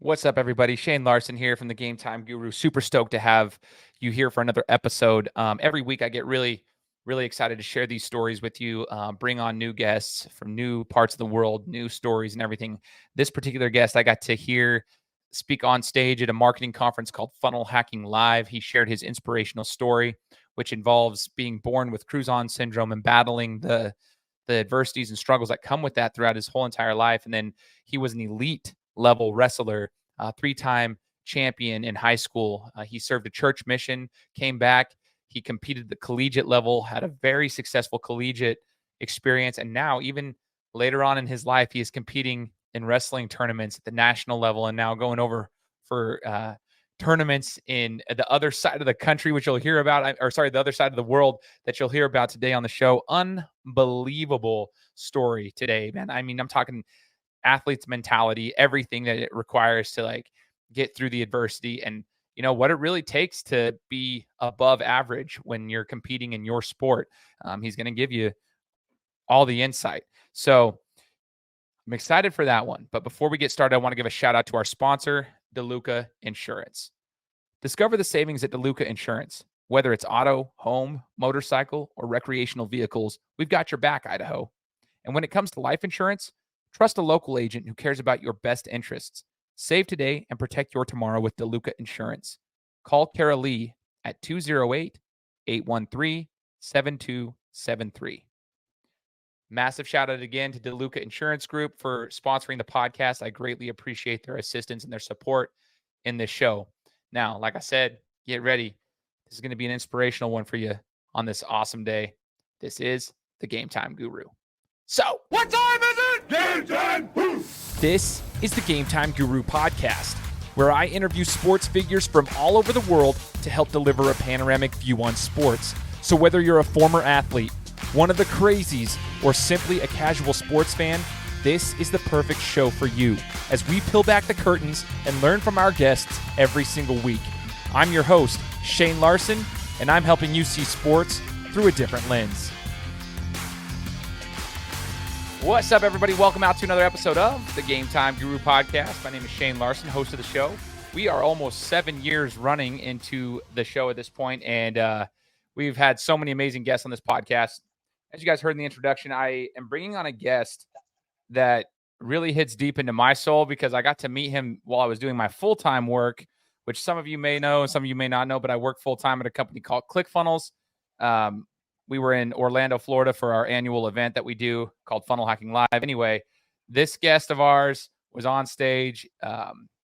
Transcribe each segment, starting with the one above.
What's up, everybody? Shane Larson here from the Gametime Guru. Super stoked to have you here for another episode. Every week, I get really excited to share these stories with you, bring on new guests from new parts of the world, new stories and everything. This particular guest I got to hear speak on stage at a marketing conference called Funnel Hacking Live. He shared his inspirational story, which involves being born with Crouzon Syndrome and battling the adversities and struggles that come with that throughout his whole entire life. And then he was an elite level wrestler, three-time champion in high school. He served a church mission, came back. He competed at the collegiate level, had a very successful collegiate experience. And now, even later on in his life, he is competing in wrestling tournaments at the national level and now going over for tournaments in the other side of the country, which you'll hear about, the other side of the world that you'll hear about today on the show. Unbelievable story today, man. I mean, I'm talking athlete's mentality, everything that it requires to like get through the adversity and what it really takes to be above average when you're competing in your sport. He's going to give you all the insight. So I'm excited for that one. But before we get started, I want to give a shout out to our sponsor, Deluca Insurance. Discover the savings at Deluca Insurance. Whether it's auto, home, motorcycle, or recreational vehicles, we've got your back, Idaho. And when it comes to life insurance, trust a local agent who cares about your best interests. Save today and protect your tomorrow with Deluca Insurance. Call Kara Lee at 208-813-7273. Massive shout out again to Deluca Insurance Group for sponsoring the podcast. I greatly appreciate their assistance and their support in this show. Now, like I said, get ready. This is going to be an inspirational one for you on this awesome day. This is the Gametime Guru. So, what time is it? Game time! This is the Gametime Guru Podcast, where I interview sports figures from all over the world to help deliver a panoramic view on sports. So whether you're a former athlete, one of the crazies, or simply a casual sports fan, this is the perfect show for you as we peel back the curtains and learn from our guests every single week. I'm your host, Shane Larson, and I'm helping you see sports through a different lens. What's up, everybody? Welcome out to another episode of the Gametime Guru Podcast. My name is Shane Larson, host of the show. We are almost 7 years running into the show at this point, and we've had so many amazing guests on this podcast. As you guys heard in the introduction, I am bringing on a guest that really hits deep into my soul because I got to meet him while I was doing my full-time work, which some of you may know and some of you may not know, but I work full-time at a company called ClickFunnels. We were in Orlando, Florida for our annual event that we do called Funnel Hacking Live. Anyway, this guest of ours was on stage,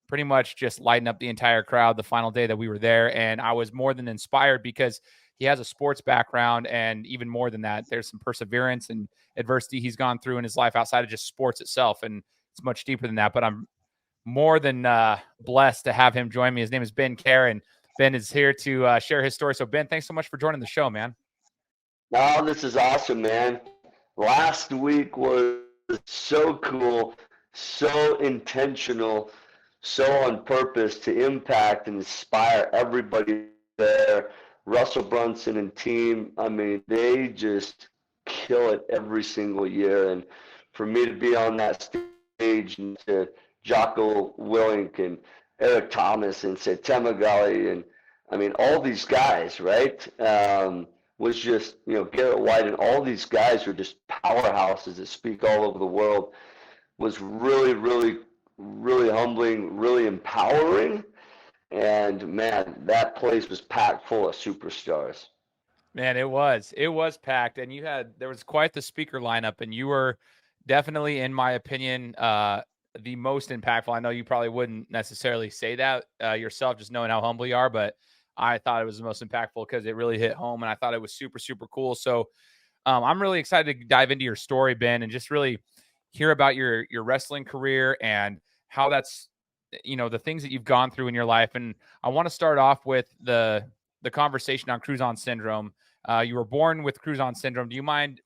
pretty much just lighting up the entire crowd the final day that we were there. And I was more than inspired because he has a sports background. And even more than that, there's some perseverance and adversity he's gone through in his life outside of just sports itself. And it's much deeper than that. But I'm more than blessed to have him join me. His name is Ben Kjar, and Ben is here to share his story. So, Ben, thanks so much for joining the show, man. Oh, this is awesome, man. Last week was so cool, so intentional, so on purpose to impact and inspire everybody there. Russell Brunson and team, I mean, they just kill it every single year. And for me to be on that stage and to Jocko Willink and Eric Thomas and Setemagali and, I mean, all these guys, right? Was just, Garrett White and all these guys are just powerhouses that speak all over the world, was really, really, really humbling, really empowering. And man, that place was packed full of superstars. Man, it was packed. And there was quite the speaker lineup, and you were definitely, in my opinion, the most impactful. I know you probably wouldn't necessarily say that yourself, just knowing how humble you are, but I thought it was the most impactful because it really hit home, and I thought it was super, super cool. So I'm really excited to dive into your story, Ben, and just really hear about your wrestling career and how that's, the things that you've gone through in your life. And I want to start off with the conversation on Crouzon Syndrome. You were born with Crouzon Syndrome. Do you mind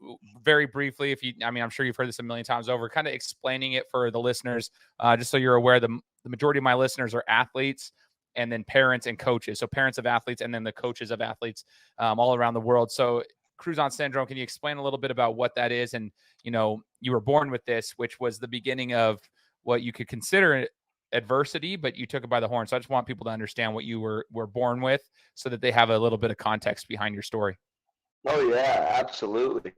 very briefly, I'm sure you've heard this a million times over, kind of explaining it for the listeners, just so you're aware, the majority of my listeners are athletes, and then parents and coaches. So parents of athletes and then the coaches of athletes all around the world. So Crouzon Syndrome, can you explain a little bit about what that is? And, you were born with this, which was the beginning of what you could consider adversity, but you took it by the horn. So I just want people to understand what you were born with so that they have a little bit of context behind your story. Oh yeah, absolutely.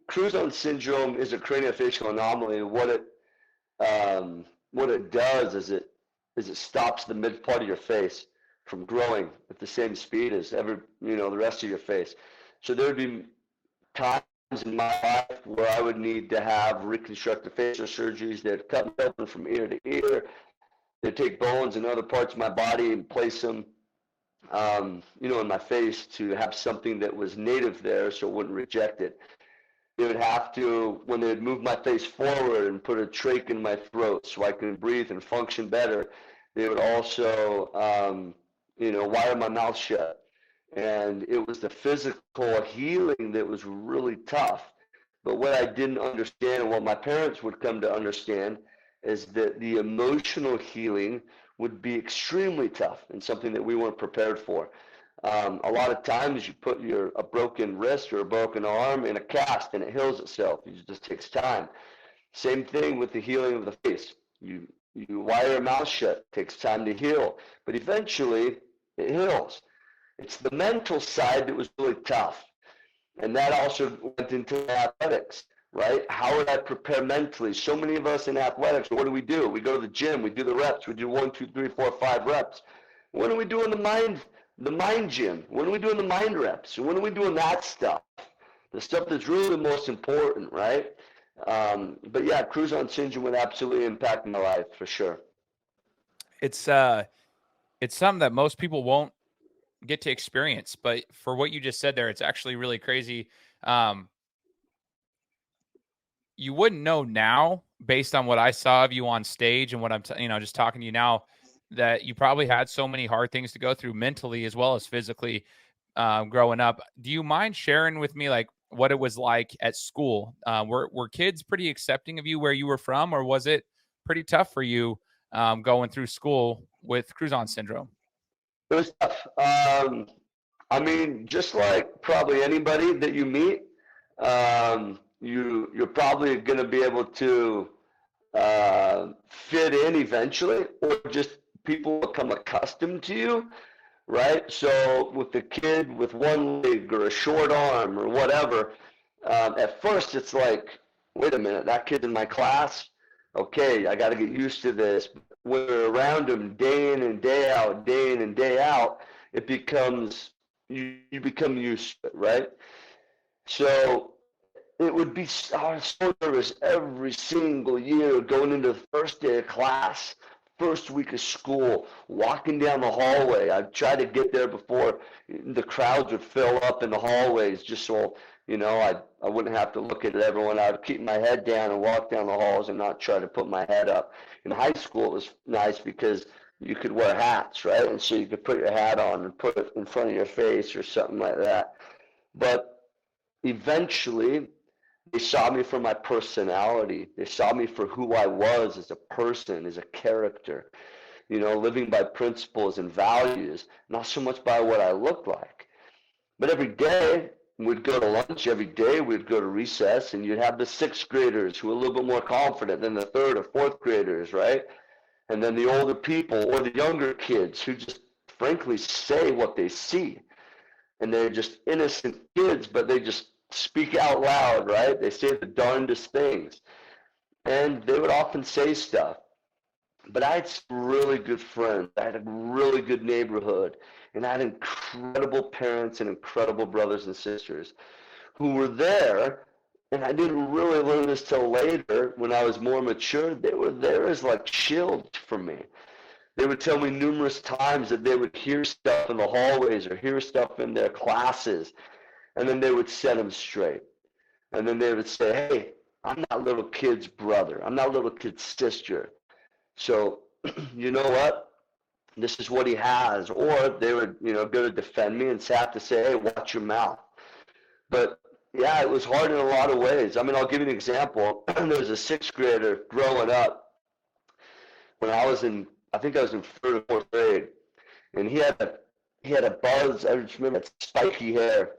Crouzon syndrome is a craniofacial anomaly. What it does is it stops the mid part of your face from growing at the same speed as the rest of your face. So there would be times in my life where I would need to have reconstructive facial surgeries that cut me open from ear to ear. They'd take bones and other parts of my body and place them, in my face to have something that was native there so it wouldn't reject it. They would have to, when they would move my face forward and put a trach in my throat so I could breathe and function better, they would also, wire my mouth shut. And it was the physical healing that was really tough. But what I didn't understand, and what my parents would come to understand, is that the emotional healing would be extremely tough and something that we weren't prepared for. A lot of times you put a broken wrist or a broken arm in a cast and it heals itself. It just takes time. Same thing with the healing of the face. You wire your mouth shut. It takes time to heal, but eventually it heals. It's the mental side that was really tough. And that also went into athletics, right? How would I prepare mentally? So many of us in athletics, what do? We go to the gym, we do the reps, we do 1, 2, 3, 4, 5 reps. When are we doing the mind gym? When are we doing the mind reps? When are we doing that stuff? The stuff that's really the most important, right? But yeah, Crouzon syndrome would absolutely impact my life for sure. It's something that most people won't get to experience, but for what you just said there, it's actually really crazy. You wouldn't know now based on what I saw of you on stage and what I'm, just talking to you now, that you probably had so many hard things to go through mentally as well as physically growing up. Do you mind sharing with me like what it was like at school? Were kids pretty accepting of you where you were from, or was it pretty tough for you going through school with Crouzon syndrome? It was tough. Just like probably anybody that you meet, you're probably going to be able to fit in eventually, or just people become accustomed to you, right? So with the kid with one leg or a short arm or whatever, at first it's like, wait a minute, that kid's in my class? Okay, I got to get used to this. When we're around them day in and day out, it becomes, you become used to it, right? So it would be, I was so nervous every single year going into the first day of class, first week of school, walking down the hallway. I'd try to get there before the crowds would fill up in the hallways, just so, I wouldn't have to look at everyone. I would keep my head down and walk down the halls and not try to put my head up. In high school, it was nice because you could wear hats, right? And so you could put your hat on and put it in front of your face or something like that. But eventually, they saw me for my personality. They saw me for who I was as a person, as a character, living by principles and values, not so much by what I looked like. But every day, we'd go to lunch. Every day, we'd go to recess, and you'd have the sixth graders who were a little bit more confident than the third or fourth graders, right? And then the older people or the younger kids who just frankly say what they see. And they're just innocent kids, but they just speak out loud, right? They say the darndest things. And they would often say stuff. But I had some really good friends. I had a really good neighborhood. And I had incredible parents and incredible brothers and sisters who were there. And I didn't really learn this till later when I was more mature. They were there as like shields for me. They would tell me numerous times that they would hear stuff in the hallways or hear stuff in their classes. And then they would set them straight. And then they would say, hey, I'm that little kid's brother. I'm that little kid's sister. So, you know what? This is what he has. Or they would, go to defend me and have to say, hey, watch your mouth. But, yeah, it was hard in a lot of ways. I'll give you an example. There was a sixth grader growing up when I think I was in third or fourth grade. And he had a buzz. I just remember that spiky hair.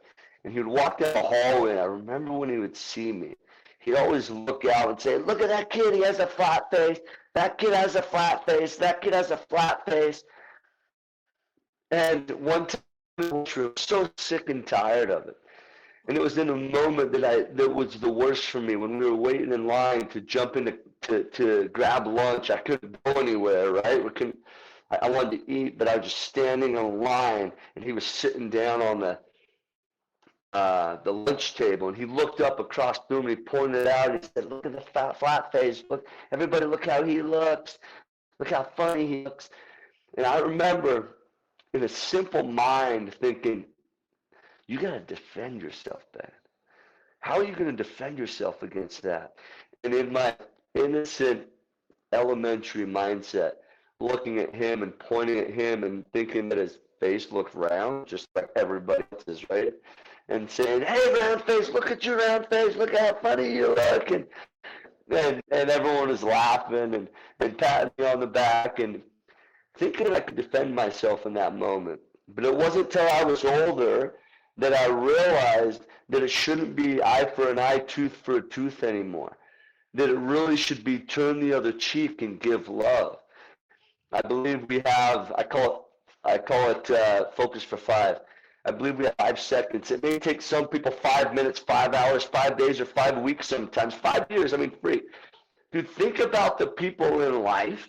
And he would walk down the hallway, and I remember when he would see me, he'd always look out and say, look at that kid, he has a flat face. That kid has a flat face. That kid has a flat face. And one time I was so sick and tired of it. And it was in a moment that was the worst for me when we were waiting in line to jump in to grab lunch. I couldn't go anywhere, right? I wanted to eat, but I was just standing in line, and he was sitting down on the lunch table, and he looked up across the room and he pointed out and he said, "Look at the flat face. Look, everybody, look how he looks. Look how funny he looks." And I remember in a simple mind thinking, you got to defend yourself, Ben. How are you going to defend yourself against that? And in my innocent elementary mindset, looking at him and pointing at him and thinking that his face looked round, just like everybody else's, right? And saying, "Hey, round face, look at your round face. Look how funny you look." And everyone was laughing and patting me on the back and thinking I could defend myself in that moment. But it wasn't until I was older that I realized that it shouldn't be eye for an eye, tooth for a tooth anymore. That it really should be turn the other cheek and give love. I believe we have, I call it focus for 5. I believe we have 5 seconds. It may take some people 5 minutes, 5 hours, 5 days, or 5 weeks sometimes, 5 years, I mean, free. Dude, think about the people in life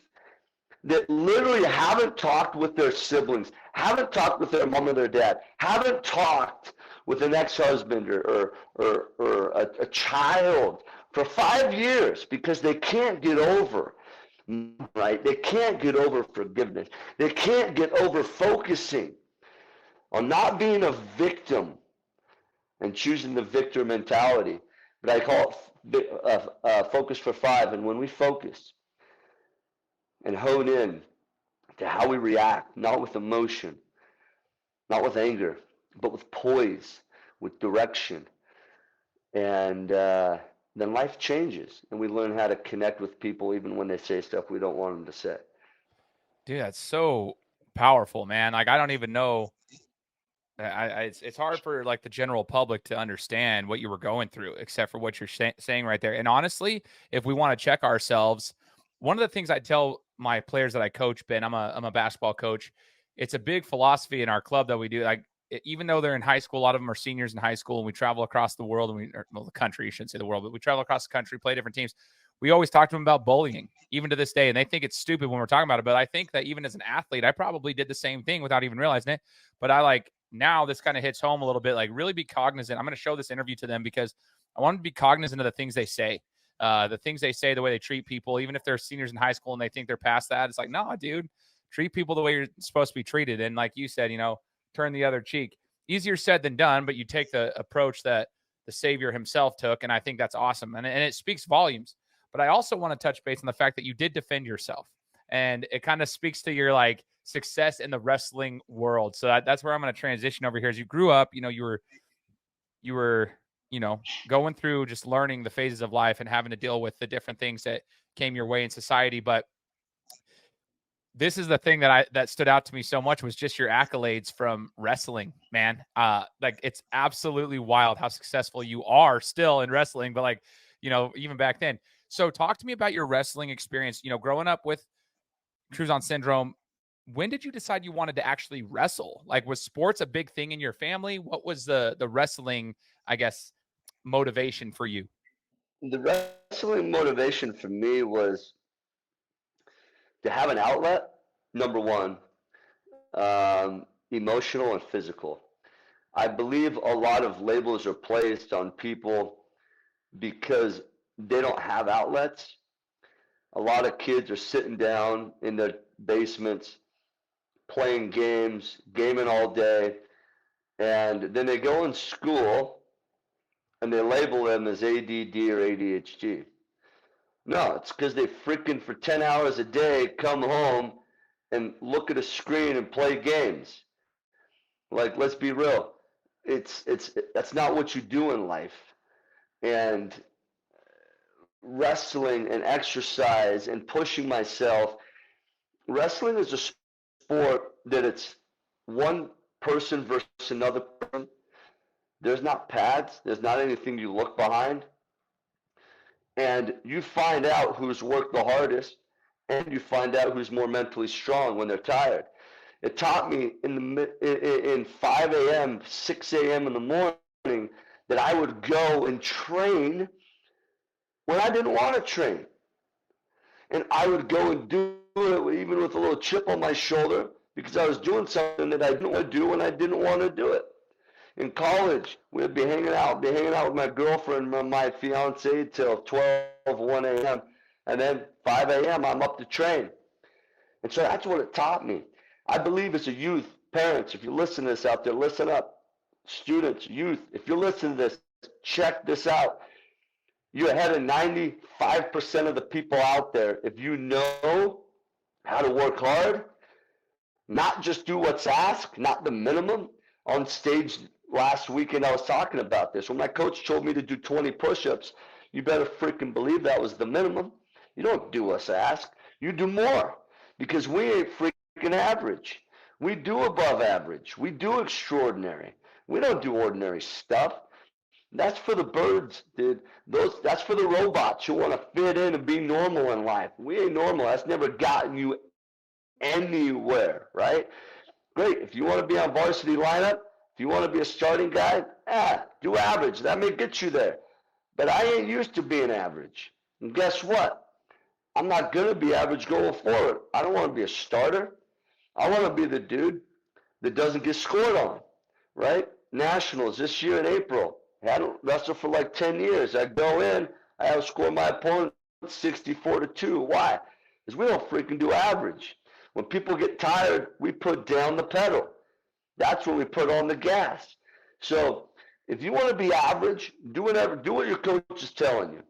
that literally haven't talked with their siblings, haven't talked with their mom or their dad, haven't talked with an ex-husband or a child for 5 years because they can't get over, right? They can't get over forgiveness. They can't get over focusing on not being a victim and choosing the victor mentality. But I call it focus for 5. And when we focus and hone in to how we react, not with emotion, not with anger, but with poise, with direction. And then life changes, and we learn how to connect with people even when they say stuff we don't want them to say. Dude, that's so powerful, man. Like, I don't even know. It's hard for like the general public to understand what you were going through, except for what you're saying right there. And honestly, if we want to check ourselves, one of the things I tell my players that I coach, Ben, I'm a basketball coach. It's a big philosophy in our club that we do. Like, even though they're in high school, a lot of them are seniors in high school, and we travel across the world, and the country, you shouldn't say the world, but we travel across the country, play different teams. We always talk to them about bullying, even to this day, and they think it's stupid when we're talking about it. But I think that even as an athlete, I probably did the same thing without even realizing it. But now this kind of hits home a little bit, like really be cognizant. I'm going to show this interview to them because I want them to be cognizant of the things they say. The things they say, the way they treat people, even if they're seniors in high school and they think they're past that, it's like, no, dude, treat people the way you're supposed to be treated. And like you said, turn the other cheek. Easier said than done, but you take the approach that the Savior himself took, and I think that's awesome. And it speaks volumes. But I also want to touch base on the fact that you did defend yourself. And it kind of speaks to your success in the wrestling world. So that's where I'm going to transition over here. As you grew up, you were going through just learning the phases of life and having to deal with the different things that came your way in society. But this is the thing that stood out to me so much was just your accolades from wrestling, man. It's absolutely wild how successful you are still in wrestling, but even back then. So talk to me about your wrestling experience, growing up with Crouzon Syndrome. When did you decide you wanted to actually wrestle? Like, was sports a big thing in your family? What was the wrestling, I guess, motivation for you? The wrestling motivation for me was to have an outlet, number one, emotional and physical. I believe a lot of labels are placed on people because they don't have outlets. A lot of kids are sitting down in their basements playing games, gaming all day, and then they go in school and they label them as ADD or ADHD. No, it's because they freaking for 10 hours a day come home and look at a screen and play games. Like, let's be real. That's not what you do in life. And wrestling and exercise and pushing myself, wrestling is a sport that it's one person versus another person. There's not pads. There's not anything you look behind. And you find out who's worked the hardest, and you find out who's more mentally strong when they're tired. It taught me in 5 a.m., 6 a.m. in the morning that I would go and train when I didn't want to train. And I would go and do it even with a little chip on my shoulder because I was doing something that I didn't want to do when I didn't want to do it. In college, we'd be hanging out with my girlfriend, my fiance, till 12, 1 a.m. And then 5 a.m., I'm up to train. And so that's what it taught me. I believe as a youth, parents, if you listen to this out there, listen up. Students, youth, if you're listening to this, check this out. You're ahead of 95% of the people out there if you know how to work hard, not just do what's asked, not the minimum. On stage last weekend, I was talking about this. When my coach told me to do 20 push-ups, you better freaking believe that was the minimum. You don't do what's asked. You do more because we ain't freaking average. We do above average. We do extraordinary. We don't do ordinary stuff. That's for the birds, dude. That's for the robots who want to fit in and be normal in life. We ain't normal. That's never gotten you anywhere, right? Great. If you want to be on varsity lineup, if you want to be a starting guy, do average. That may get you there. But I ain't used to being average. And guess what? I'm not going to be average going forward. I don't want to be a starter. I want to be the dude that doesn't get scored on, right? Nationals this year in April. I hadn't wrestled for like 10 years. I go in, I outscore my opponent 64-2. Why? Because we don't freaking do average. When people get tired, we put down the pedal. That's when we put on the gas. So if you want to be average, do what your coach is telling you,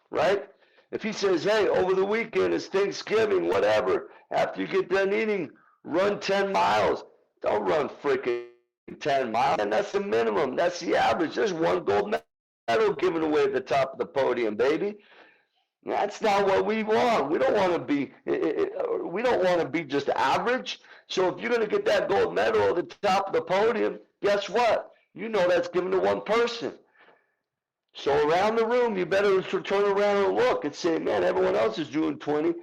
right? If he says, hey, over the weekend, it's Thanksgiving, whatever, after you get done eating, run 10 miles. Don't run freaking 10 miles. And that's the minimum. That's the average. There's one gold medal given away at the top of the podium, baby. That's not what we want. We don't want to be just average. So if you're going to get that gold medal at the top of the podium, guess what? You know that's given to one person. So around the room, you better turn around and look and say, man, everyone else is doing 20.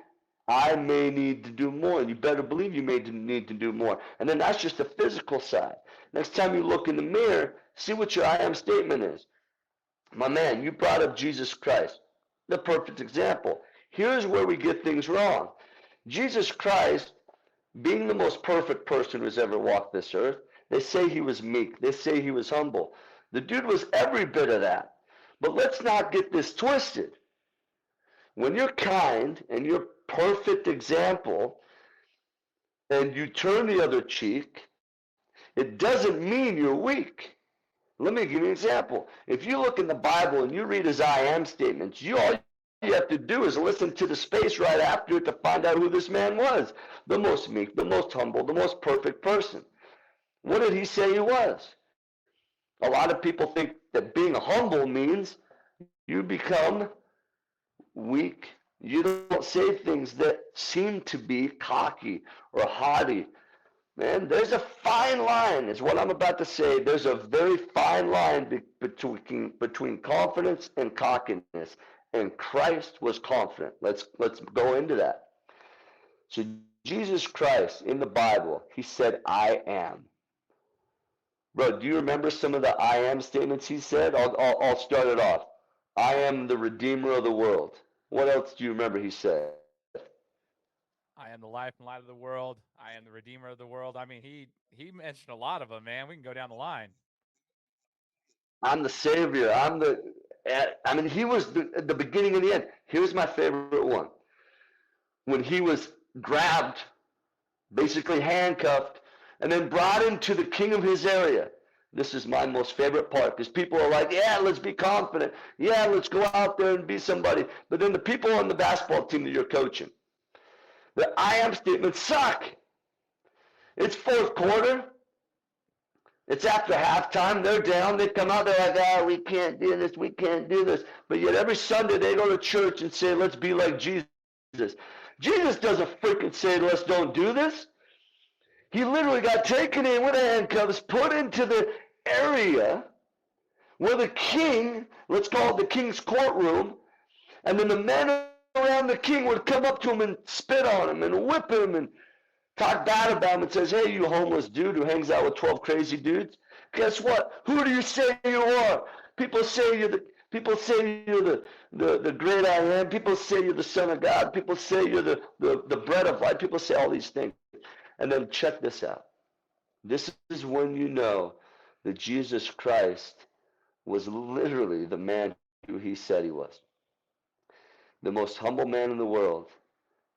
I may need to do more. And you better believe you may need to do more. And then that's just the physical side. Next time you look in the mirror, see what your I am statement is. My man, you brought up Jesus Christ. The perfect example. Here's where we get things wrong. Jesus Christ, being the most perfect person who's ever walked this earth, they say he was meek. They say he was humble. The dude was every bit of that. But let's not get this twisted. When you're kind and you're perfect example and you turn the other cheek, it doesn't mean you're weak. Let me give you an example. If you look in the Bible and you read his I am statements, all you have to do is listen to the space right after it to find out who this man was. The most meek, the most humble, the most perfect person. What did he say he was? A lot of people think that being humble means you become weak. You don't say things that seem to be cocky or haughty. Man, there's a fine line, is what I'm about to say. There's a very fine line between confidence and cockiness. And Christ was confident. Let's go into that. So Jesus Christ in the Bible, he said, I am. Bro, do you remember some of the I am statements he said? I'll start it off. I am the Redeemer of the world. What else do you remember he said? I am the life and light of the world. I am the Redeemer of the world. I mean, he mentioned a lot of them, man. We can go down the line. I'm the Savior. He was the beginning and the end. Here's my favorite one. When he was grabbed, basically handcuffed, and then brought into the king of his area. This is my most favorite part because people are like, yeah, let's be confident. Yeah, let's go out there and be somebody. But then the people on the basketball team that you're coaching, the I am statements suck. It's fourth quarter. It's after halftime. They're down. They come out. They're like, we can't do this. We can't do this. But yet every Sunday they go to church and say, let's be like Jesus. Jesus doesn't freaking say, let's don't do this. He literally got taken in with handcuffs, put into the area where the king, let's call it the king's courtroom, and then the men around, the king would come up to him and spit on him and whip him and talk bad about him and says, hey, you homeless dude who hangs out with 12 crazy dudes. Guess what? Who do you say you are? People say you're the great I am. People say you're the son of God. People say you're the bread of life. People say all these things. And then check this out. This is when you know that Jesus Christ was literally the man who he said he was. The most humble man in the world,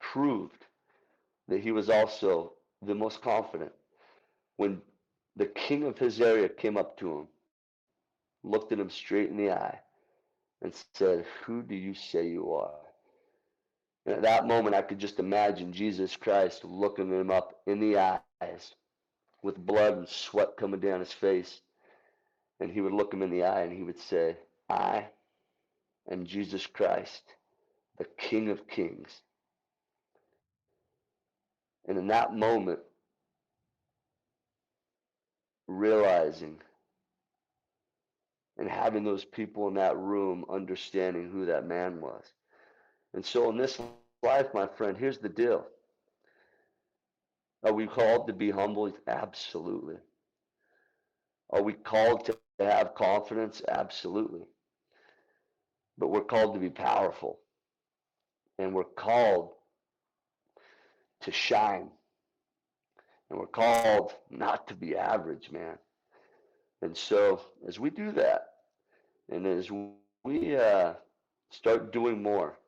proved that he was also the most confident. When the king of his area came up to him, looked at him straight in the eye, and said, who do you say you are? And at that moment, I could just imagine Jesus Christ looking him up in the eyes with blood and sweat coming down his face. And he would look him in the eye and he would say, I am Jesus Christ, the King of Kings. And in that moment, realizing and having those people in that room understanding who that man was. And so in this life, my friend, here's the deal. Are we called to be humble? Absolutely. Are we called to have confidence? Absolutely. But we're called to be powerful. And we're called to shine. And we're called not to be average, man. And so as we do that, and as we start doing more,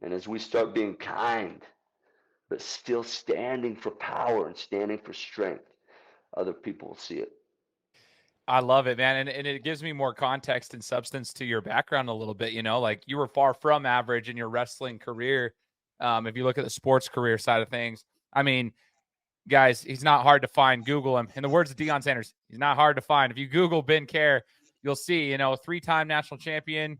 and as we start being kind, but still standing for power and standing for strength, other people will see it. I love it, man. And it gives me more context and substance to your background a little bit. You know, like you were far from average in your wrestling career. If you look at the sports career side of things, I mean, guys, he's not hard to find. Google him. In the words of Deion Sanders, he's not hard to find. If you Google Ben Kjar, you'll see, you know, 3-time national champion.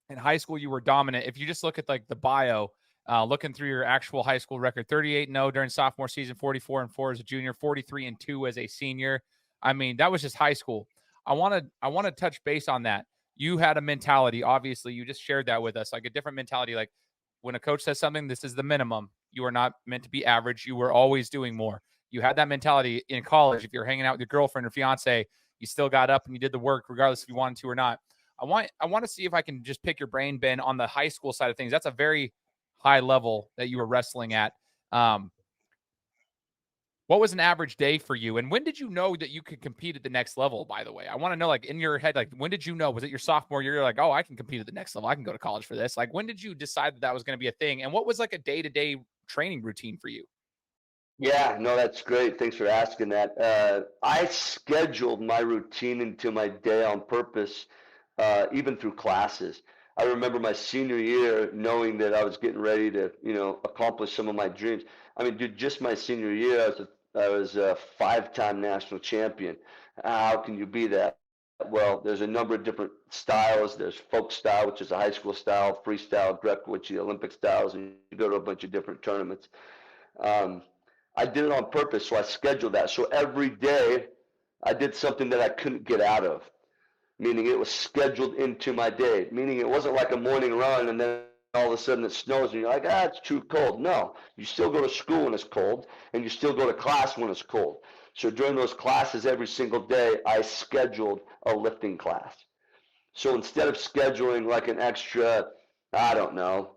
In high school, you were dominant. If you just look at like the bio, looking through your actual high school record, 38-0 during sophomore season, 44-4 as a junior, 43-2 as a senior. I mean, that was just high school. I want to touch base on that. You had a mentality. Obviously, you just shared that with us, like a different mentality. Like when a coach says something, this is the minimum. You are not meant to be average. You were always doing more. You had that mentality in college. If you're hanging out with your girlfriend or fiance, you still got up and you did the work, regardless if you wanted to or not. I want to see if I can just pick your brain, Ben, on the high school side of things. That's a very high level that you were wrestling at. What was an average day for you? And when did you know that you could compete at the next level, by the way? I want to know, like, in your head, like, when did you know? Was it your sophomore year? You're like, oh, I can compete at the next level. I can go to college for this. Like, when did you decide that that was going to be a thing? And what was like a day-to-day training routine for you? Yeah, no, that's great. Thanks for asking that. I scheduled my routine into my day on purpose, even through classes. I remember my senior year knowing that I was getting ready to, accomplish some of my dreams. I mean, dude, just my senior year, I was a 5-time national champion. How can you be that? Well, there's a number of different styles. There's folk style, which is a high school style, freestyle, Greco, which is the Olympic styles, and you go to a bunch of different tournaments. I did it on purpose, so I scheduled that. So every day I did something that I couldn't get out of, meaning it was scheduled into my day, meaning it wasn't like a morning run and then all of a sudden it snows and you're like, it's too cold. No, you still go to school when it's cold and you still go to class when it's cold. So during those classes every single day, I scheduled a lifting class. So instead of scheduling like an extra, I don't know,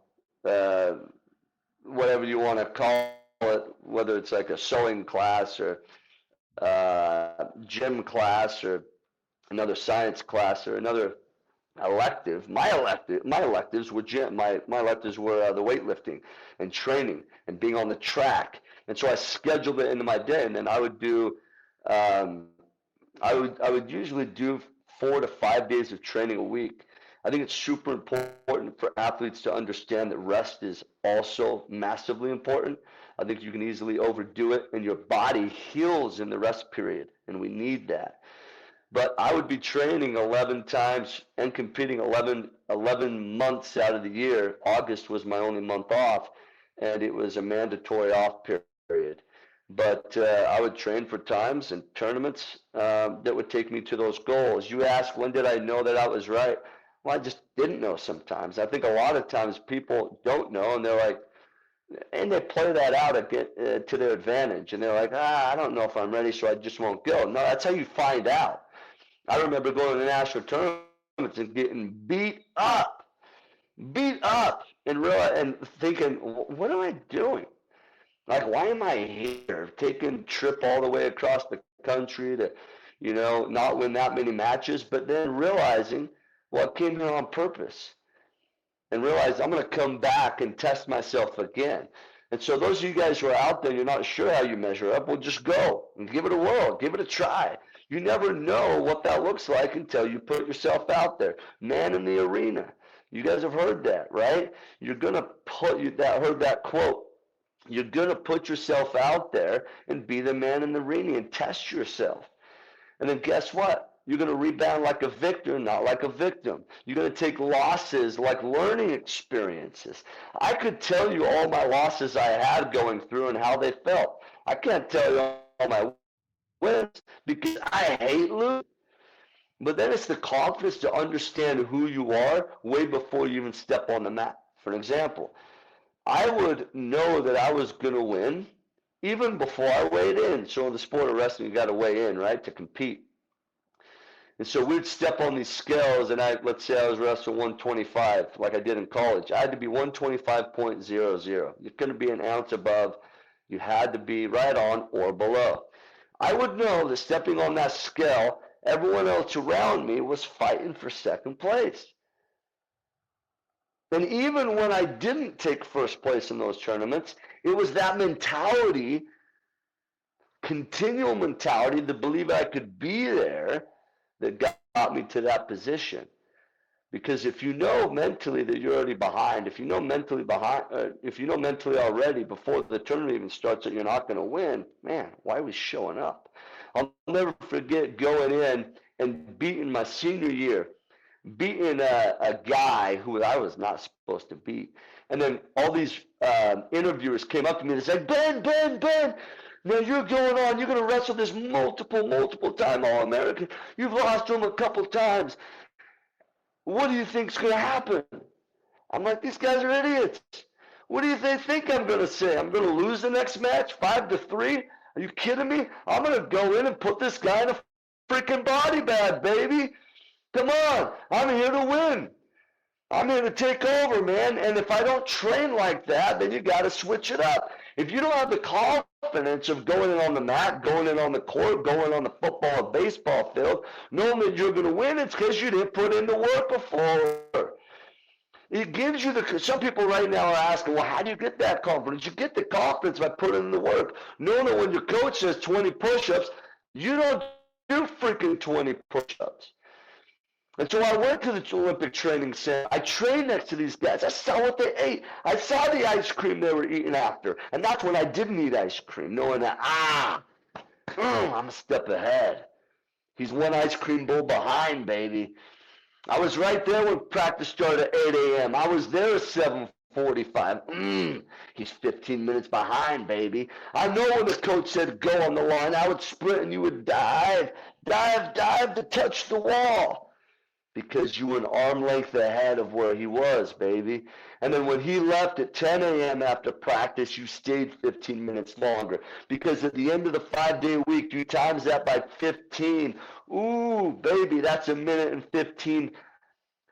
whatever you want to call it, whether it's like a sewing class or gym class or another science class or another elective. My electives were gym. My electives were the weightlifting and training and being on the track. And so I scheduled it into my day, and then I would do. I would usually do 4 to 5 days of training a week. I think it's super important for athletes to understand that rest is also massively important. I think you can easily overdo it, and your body heals in the rest period, and we need that. But I would be training 11 times and competing 11 months out of the year. August was my only month off, and it was a mandatory off period. But I would train for times and tournaments that would take me to those goals. You ask, when did I know that I was right? Well, I just didn't know sometimes. I think a lot of times people don't know, and they're like, and they play that out to their advantage. And they're like, I don't know if I'm ready, so I just won't go. No, that's how you find out. I remember going to national tournaments and getting beat up, and thinking, what am I doing? Like, why am I here? Taking a trip all the way across the country to, not win that many matches, but then realizing, well, I came here on purpose and realized I'm going to come back and test myself again. And so those of you guys who are out there, you're not sure how you measure up, well, just go and give it a whirl, give it a try. You never know what that looks like until you put yourself out there. Man in the arena. You guys have heard that, right? You're going to heard that quote. You're going to put yourself out there and be the man in the arena and test yourself. And then guess what? You're going to rebound like a victor, not like a victim. You're going to take losses like learning experiences. I could tell you all my losses I had going through and how they felt. I can't tell you all my wins because I hate losing. But then it's the confidence to understand who you are way before you even step on the mat. For example, I would know that I was going to win even before I weighed in. So in the sport of wrestling, you got to weigh in, right, to compete. And so we'd step on these scales, and let's say I was wrestling 125, like I did in college. I had to be 125.00. You're going to be an ounce above. You had to be right on or below. I would know that stepping on that scale, everyone else around me was fighting for second place. And even when I didn't take first place in those tournaments, it was that mentality, continual mentality to believe I could be there that got me to that position. Because if you know mentally that you're already behind, if you know mentally already before the tournament even starts that you're not going to win, man, why are we showing up? I'll never forget going in and beating my senior year, beating a guy who I was not supposed to beat. And then all these interviewers came up to me and said, Ben, now you're going on. You're going to wrestle this multiple time All-American. You've lost to him a couple times. What do you think's going to happen? I'm like, these guys are idiots. What do you think I'm going to say? I'm going to lose the next match 5-3? Are you kidding me? I'm going to go in and put this guy in a freaking body bag, baby. Come on. I'm here to win. I'm here to take over, man. And if I don't train like that, then you got to switch it up. If you don't have the confidence of going in on the mat, going in on the court, going on the football or baseball field, knowing that you're going to win, it's because you didn't put in the work before. It gives you some people right now are asking, well, how do you get that confidence? You get the confidence by putting in the work. Knowing that when your coach says 20 push-ups, you don't do freaking 20 push-ups. And so I went to the Olympic training center. I trained next to these guys. I saw what they ate. I saw the ice cream they were eating after. And that's when I didn't eat ice cream, knowing that, I'm a step ahead. He's one ice cream bowl behind, baby. I was right there when practice started at 8 a.m. I was there at 7:45. He's 15 minutes behind, baby. I know when the coach said go on the line, I would sprint and you would dive to touch the wall. Because you were an arm length ahead of where he was, baby. And then when he left at 10 a.m. after practice, you stayed 15 minutes longer. Because at the end of the 5-day week, you times that by 15. Ooh, baby, that's a minute and 15.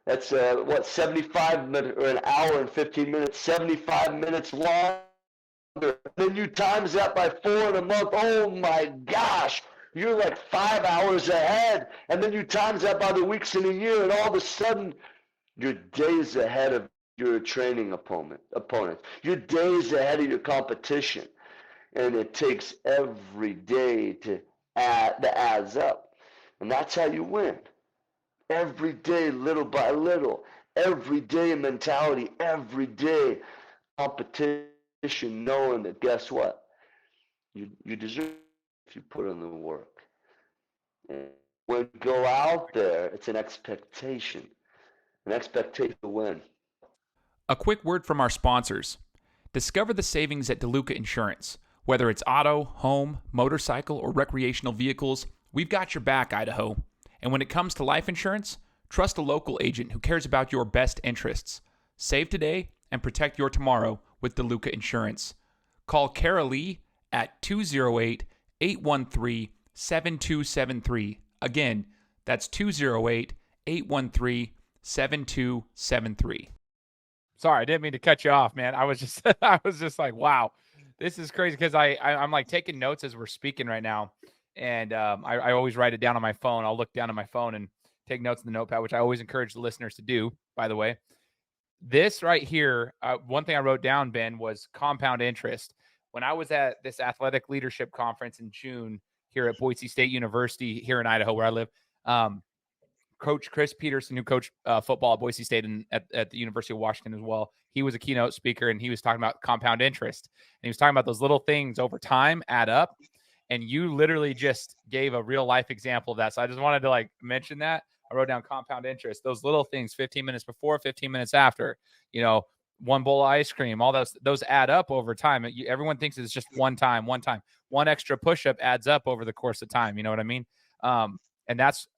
That's 75 minutes or an hour and 15 minutes, 75 minutes longer. Then you times that by 4 in a month. Oh my gosh. You're like 5 hours ahead, and then you times that by the weeks in a year, and all of a sudden, you're days ahead of your training opponent. You're days ahead of your competition, and it takes every day to that adds up, and that's how you win. Every day, little by little, every day mentality, every day competition, knowing that guess what, you deserve. If you put in the work. And when you go out there, it's an expectation to win. A quick word from our sponsors. Discover the savings at Deluca Insurance. Whether it's auto, home, motorcycle, or recreational vehicles, we've got your back, Idaho. And when it comes to life insurance, Trust a local agent who cares about your best interests. Save today and protect your tomorrow with Deluca Insurance. Call Kara Lee at 208-813-7273. Again, that's 208-813-7273. Sorry, I didn't mean to cut you off, man. I was just like, wow, this is crazy, because I'm like taking notes as we're speaking right now. And I always write it down on my phone. I'll look down on my phone and take notes in the notepad, which I always encourage the listeners to do, by the way. This right here, one thing I wrote down, Ben, was compound interest. When I was at this athletic leadership conference in June here at Boise State University here in Idaho, where I live, Coach Chris Peterson, who coached football at Boise State and at the University of Washington as well, he was a keynote speaker, and he was talking about compound interest. And he was talking about those little things over time add up. And you literally just gave a real life example of that. So I just wanted to like mention that. I wrote down compound interest, those little things, 15 minutes before, 15 minutes after, one bowl of ice cream, all those add up over time. Everyone thinks it's just one time. One extra push-up adds up over the course of time. You know what I mean? And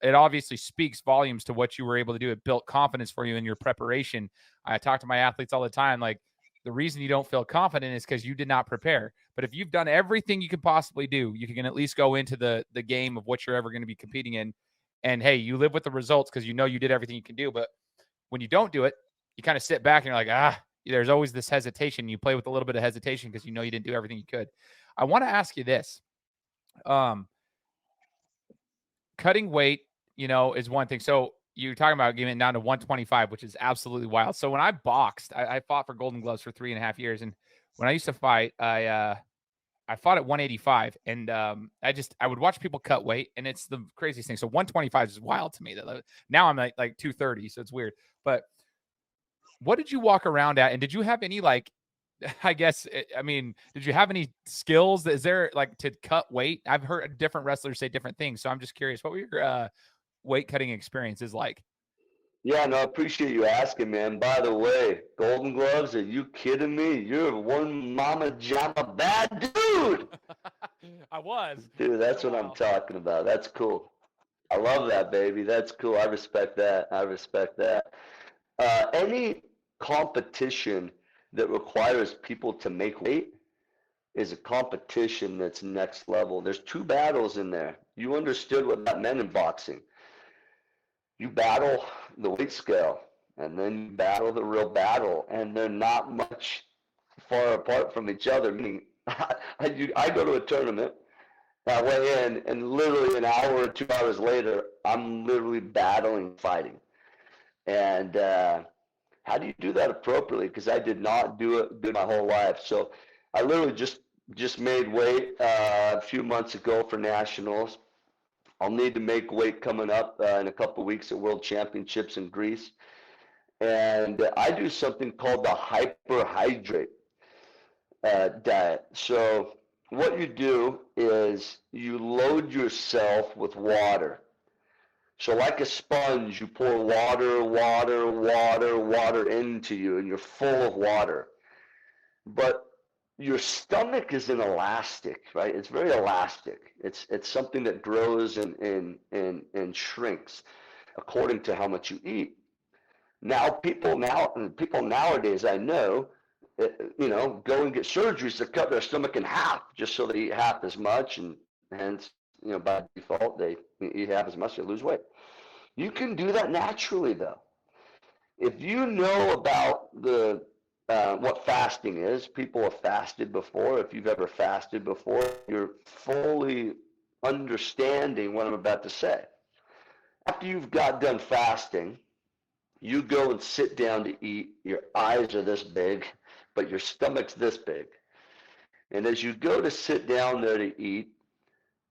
it obviously speaks volumes to what you were able to do. It built confidence for you in your preparation. I talk to my athletes all the time. Like, the reason you don't feel confident is because you did not prepare. But if you've done everything you could possibly do, you can at least go into the game of what you're ever going to be competing in. And hey, you live with the results because you know you did everything you can do. But when you don't do it, you kind of sit back and you're like, there's always this hesitation. You play with a little bit of hesitation because you know you didn't do everything you could. I want to ask you this. Cutting weight, is one thing. So you're talking about getting it down to 125, which is absolutely wild. So when I boxed, I fought for Golden Gloves for 3.5 years. And when I used to fight, I fought at 185, and I would watch people cut weight, and it's the craziest thing. So 125 is wild to me. Now I'm like 230, so it's weird. But what did you walk around at? And did you have any did you have any skills? Is there to cut weight? I've heard different wrestlers say different things. So I'm just curious, what were your weight cutting experiences like? Yeah, no, I appreciate you asking, man. By the way, Golden Gloves, are you kidding me? You're one mama jamma bad dude. I was. Dude, that's what I'm talking about. That's cool. I love that, baby. That's cool. I respect that. Any competition that requires people to make weight is a competition that's next level. There's 2 battles in there. You understood what that meant in boxing. You battle the weight scale, and then you battle the real battle, and they're not much far apart from each other. Meaning, I go to a tournament, I weigh in, and literally an hour or 2 hours later, I'm literally battling, fighting. And how do you do that appropriately? Because I did not do it my whole life. So I literally just made weight a few months ago for nationals. I'll need to make weight coming up in a couple of weeks at World Championships in Greece. And I do something called the hyperhydrate diet. So what you do is you load yourself with water. So like a sponge, you pour water into you, and you're full of water. But your stomach is inelastic, right? It's very elastic. It's something that grows and shrinks according to how much you eat. People nowadays, I know, go and get surgeries to cut their stomach in half just so they eat half as much, and hence, by default, they eat half as much, they lose weight. You can do that naturally, though. If you know about what fasting is, people have fasted before. If you've ever fasted before, you're fully understanding what I'm about to say. After you've got done fasting, you go and sit down to eat. Your eyes are this big, but your stomach's this big. And as you go to sit down there to eat,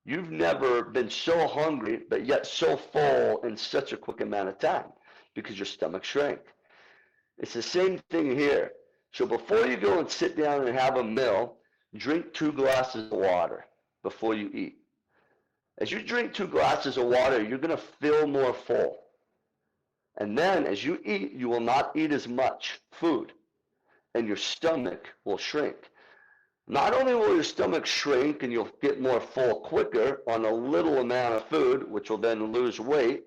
you've never been so hungry, but yet so full in such a quick amount of time because your stomach shrank. It's the same thing here. So before you go and sit down and have a meal, drink 2 glasses of water before you eat. As you drink 2 glasses of water, you're going to feel more full. And then as you eat, you will not eat as much food, and your stomach will shrink. Not only will your stomach shrink and you'll get more full quicker on a little amount of food, which will then lose weight,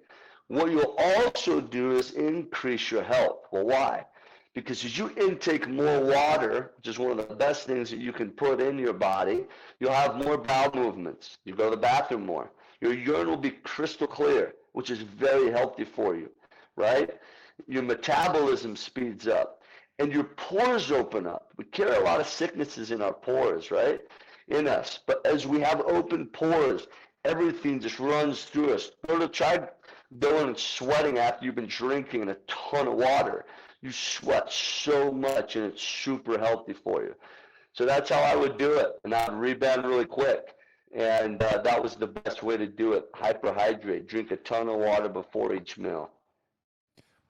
What you'll also do is increase your health. Well, why? Because as you intake more water, which is one of the best things that you can put in your body, you'll have more bowel movements. You go to the bathroom more. Your urine will be crystal clear, which is very healthy for you, right? Your metabolism speeds up and your pores open up. We carry a lot of sicknesses in our pores, right? In us. But as we have open pores, everything just runs through us. Try going and sweating after you've been drinking a ton of water. You sweat so much and it's super healthy for you. So that's how I would do it. And I'd rebound really quick. And that was the best way to do it. Hyperhydrate. Drink a ton of water before each meal.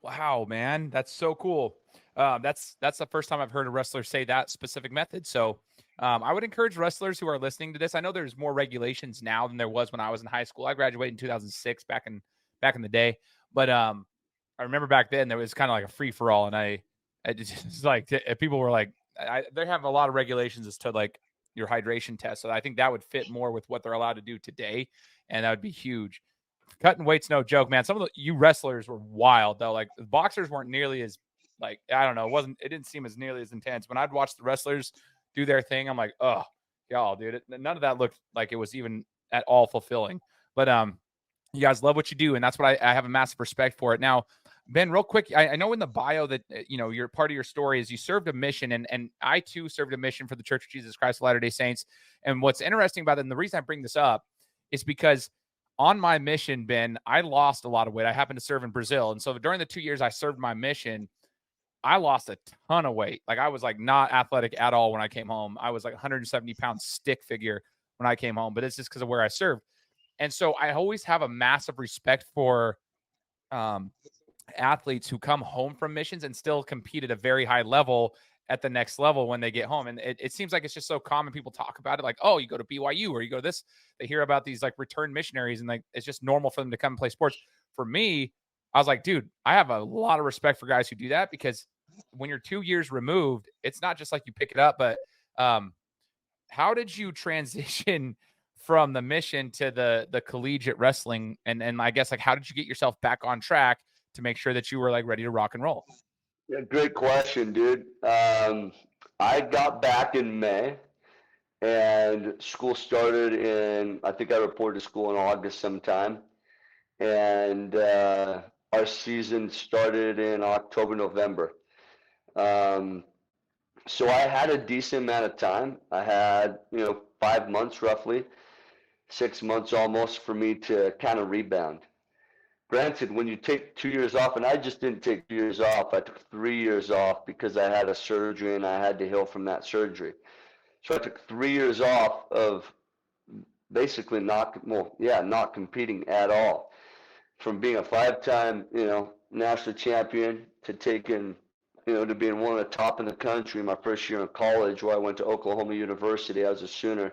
Wow, man, that's so cool. That's the first time I've heard a wrestler say that specific method. So I would encourage wrestlers who are listening to this. I know there's more regulations now than there was when I was in high school. I graduated in 2006, back in the day. But I remember back then there was kind of like a free for all, and I just like people were like, they have a lot of regulations as to like your hydration test. So I think that would fit more with what they're allowed to do today, and that would be huge. Cutting weight's no joke, man. Some of you wrestlers were wild though. Like the boxers weren't nearly as like, I don't know, it didn't seem as nearly as intense. When I'd watch the wrestlers do their thing, I'm like, oh, y'all, dude, none of that looked like it was even at all fulfilling. But you guys love what you do, and that's what I have a massive respect for it. Now, Ben, real quick, I know in the bio that your part of your story is you served a mission, and I too served a mission for the Church of Jesus Christ of Latter-day Saints. And what's interesting about it, and the reason I bring this up, is because on my mission, Ben, I lost a lot of weight. I happened to serve in Brazil. And so during the 2 years I served my mission, I lost a ton of weight. Like I was like not athletic at all when I came home. I was like 170-pound stick figure when I came home, but it's just because of where I served. And so I always have a massive respect for athletes who come home from missions and still compete at a very high level at the next level when they get home. And it seems like it's just so common. People talk about it like, oh, you go to BYU or you go to this. They hear about these like return missionaries and like it's just normal for them to come and play sports. For me, I was like, dude, I have a lot of respect for guys who do that, because when you're 2 years removed, it's not just like you pick it up. But how did you transition from the mission to the collegiate wrestling? And I guess like how did you get yourself back on track to make sure that you were like ready to rock and roll? Yeah, great question, dude. I got back in May, and school started I think I reported to school in August sometime. And our season started in October, November. So I had a decent amount of time. I had, 5 months roughly, 6 months almost for me to kind of rebound. Granted, when you take 2 years off, and I just didn't take 2 years off, I took 3 years off because I had a surgery and I had to heal from that surgery. So I took 3 years off of basically not competing at all. From being a 5-time, national champion to taking, to being one of the top in the country my first year in college, where I went to Oklahoma University. I was a Sooner.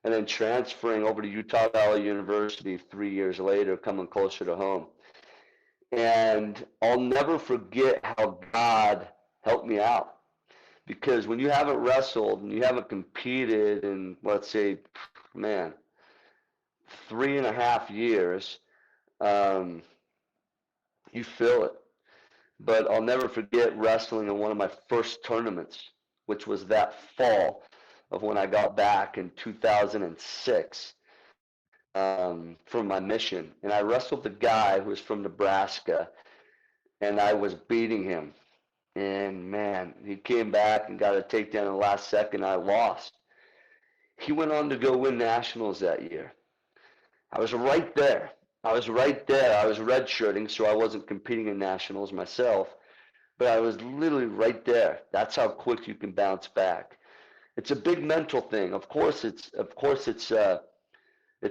And then transferring over to Utah Valley University 3 years later, coming closer to home. And I'll never forget how God helped me out. Because when you haven't wrestled and you haven't competed in, let's say, 3.5 years, you feel it. But I'll never forget wrestling in one of my first tournaments, which was that fall of when I got back in 2006 from my mission. And I wrestled the guy who was from Nebraska, and I was beating him. And man, he came back and got a takedown in the last second. I lost. He went on to go win nationals that year. I was right there. I was redshirting, so I wasn't competing in nationals myself, but I was literally right there. That's how quick you can bounce back. It's a big mental thing. Of course it's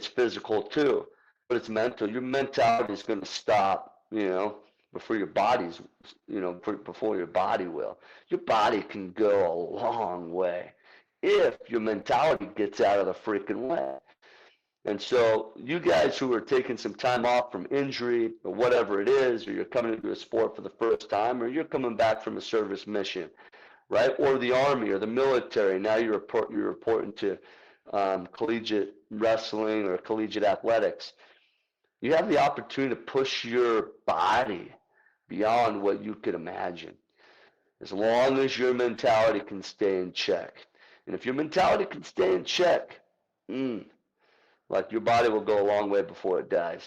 physical too, but it's mental. Your mentality is going to stop, before your body's, before your body will. Your body can go a long way if your mentality gets out of the freaking way. And so you guys who are taking some time off from injury or whatever it is, or you're coming into a sport for the first time, or you're coming back from a service mission, right? Or the Army or the military. Now you're reporting to collegiate wrestling or collegiate athletics. You have the opportunity to push your body beyond what you could imagine, as long as your mentality can stay in check. And if your mentality can stay in check, like your body will go a long way before it dies.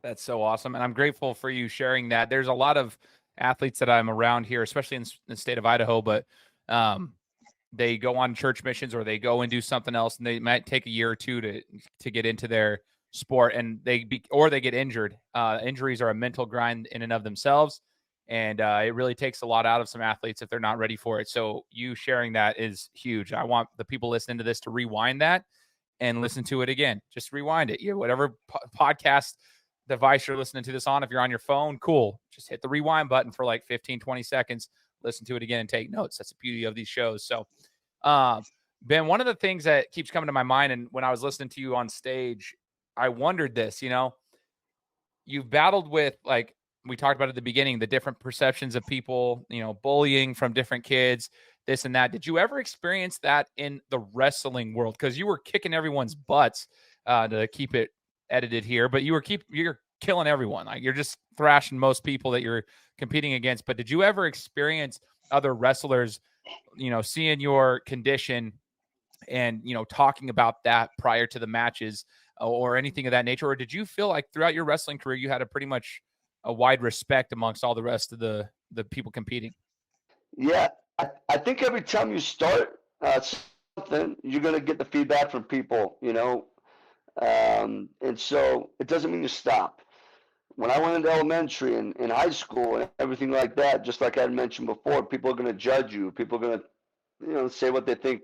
That's so awesome. And I'm grateful for you sharing that. There's a lot of athletes that I'm around here, especially in the state of Idaho, but um, they go on church missions or they go and do something else, and they might take a year or two to get into their sport, and or they get injured. Injuries are a mental grind in and of themselves, and it really takes a lot out of some athletes if they're not ready for it. So you sharing that is huge. I want the people listening to this to rewind that and listen to it again. Just rewind it. Whatever podcast device you're listening to this on, if you're on your phone, cool. Just hit the rewind button for like 15, 20 seconds, listen to it again and take notes. That's the beauty of these shows. So, Ben, one of the things that keeps coming to my mind, and when I was listening to you on stage, I wondered this, you've battled with, like we talked about at the beginning, the different perceptions of people, bullying from different kids, this and that. Did you ever experience that in the wrestling world? Because you were kicking everyone's butts, to keep it edited here, but you're killing everyone. Like, you're just thrashing most people that you're competing against. But did you ever experience other wrestlers, seeing your condition and, talking about that prior to the matches or anything of that nature? Or did you feel like throughout your wrestling career, you had a pretty much a wide respect amongst all the rest of the people competing? Yeah, I think every time you start something, you're going to get the feedback from people, and so it doesn't mean you stop. When I went into elementary and in high school and everything like that, just like I had mentioned before, people are going to judge you. People are going to, say what they think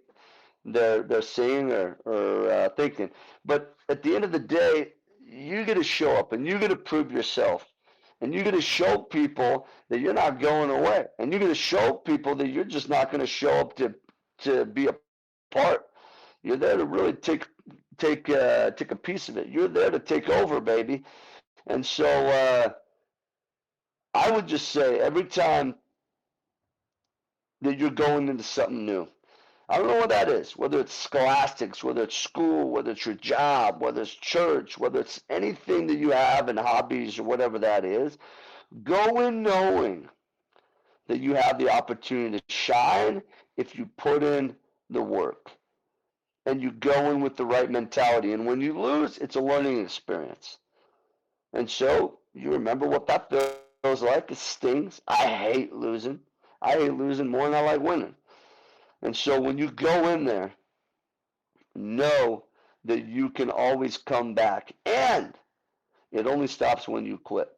they're seeing or thinking. But at the end of the day, you got to show up and you got to prove yourself. And you got to show people that you're not going away. And you got to show people that you're just not going to show up to be a part. You're there to really take a piece of it. You're there to take over, baby. And so I would just say every time that you're going into something new, I don't know what that is, whether it's scholastics, whether it's school, whether it's your job, whether it's church, whether it's anything that you have in hobbies or whatever that is, go in knowing that you have the opportunity to shine if you put in the work and you go in with the right mentality. And when you lose, it's a learning experience. And so you remember what that feels like. It stings. I hate losing. I hate losing more than I like winning. And so when you go in there, know that you can always come back. And it only stops when you quit.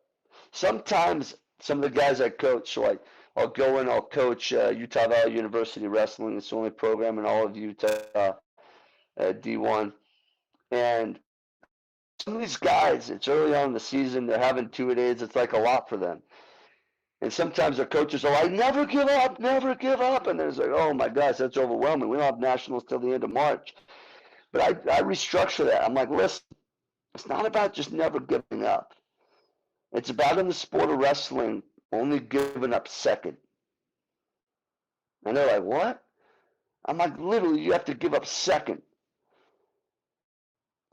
Sometimes some of the guys I coach, so I'll go in, I'll coach Utah Valley University Wrestling. It's the only program in all of Utah, D1. And some of these guys, it's early on in the season, they're having 2-a-days. It's like a lot for them. And sometimes their coaches are like, never give up, never give up. And there's like, oh my gosh, that's overwhelming. We don't have nationals till the end of March. But I restructure that. I'm like, listen, it's not about just never giving up. It's about, in the sport of wrestling, only giving up second. And they're like, what? I'm like, literally, you have to give up second.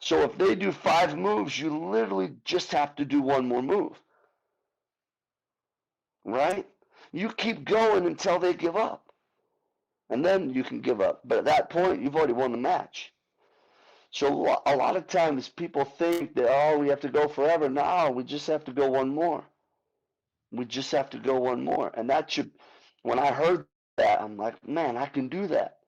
So if they do 5 moves, you literally just have to do 1 more move. Right? You keep going until they give up. And then you can give up. But at that point, you've already won the match. So a lot of times people think that, oh, we have to go forever. No, we just have to go 1 more. We just have to go 1 more. And that should, when I heard that, I'm like, man, I can do that.